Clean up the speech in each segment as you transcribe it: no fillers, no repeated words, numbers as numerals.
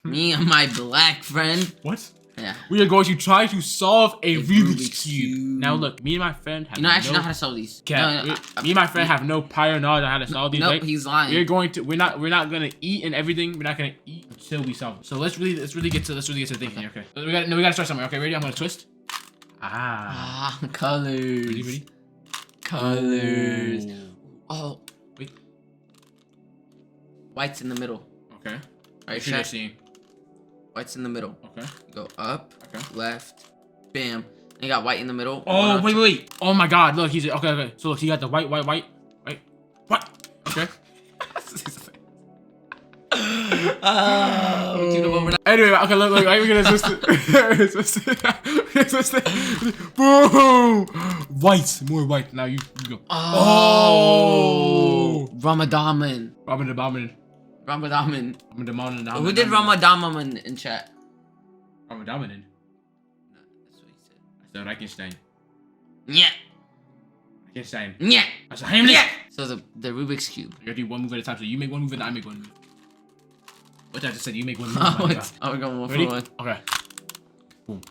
Me and my black friend. What? Yeah. We are going to try to solve a Rubik's Cube. Now look, me and my friend have I actually know how to solve these. Me and my friend have no prior knowledge on how to solve these. Nope, right? he's lying. We're not gonna eat and everything. We're not gonna eat until we solve it. So let's really get to thinking. Okay. We gotta start somewhere. Okay, ready? I'm gonna twist. Colors. Ready? Colors. Ooh. Oh. Wait. White's in the middle. Okay. Right, Sure. Seeing. White's in the middle. Okay. Go up. Okay. Left. Bam. And you got white in the middle. Oh wait. Oh my God! Look, he's okay. So look, he got the white. What? Okay. Anyway, okay, look, we're gonna twist it. Boom! White, more white. Now you go. Oh! Ramadan. Who did Ramadan in chat? Ramadan. That's what he said. I said Reichenstein. Yeah. Reichenstein. Yeah. I said Hamlet. Yeah. So the Rubik's Cube. You gotta do one move at a time. So you make one move and I make one move. What I just said, you make one move. We're going one Ready? for one. Okay. Boom.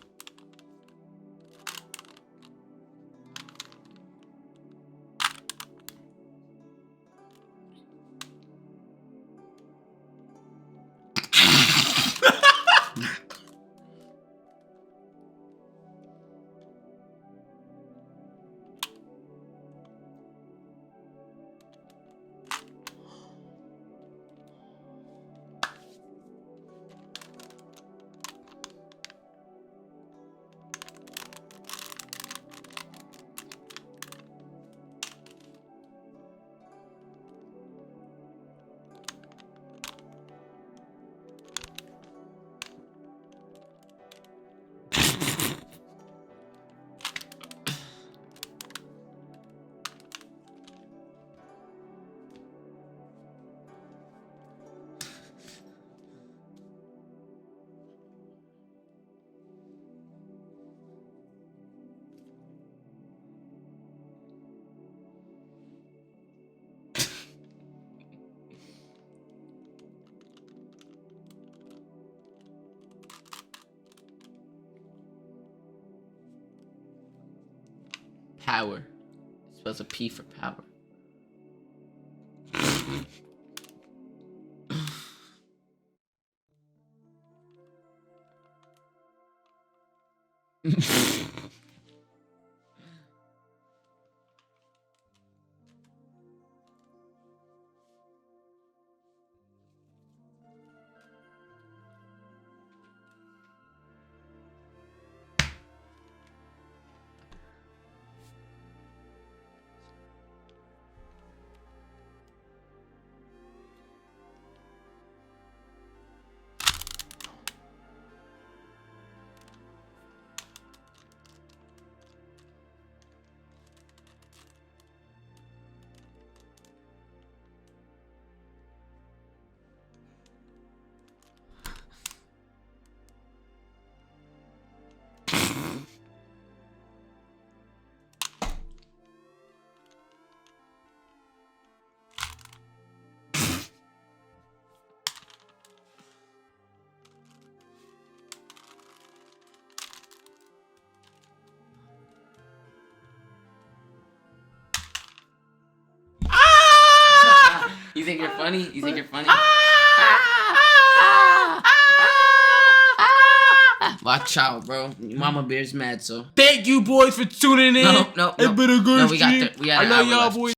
Power. It spells a P for power. You think you're funny? You think you're funny? Watch out, bro. Mama Bear's mad, so. Thank you, boys, for tuning in. No. It been a good No, we got stream. we had I an love hour y'all, left. boys.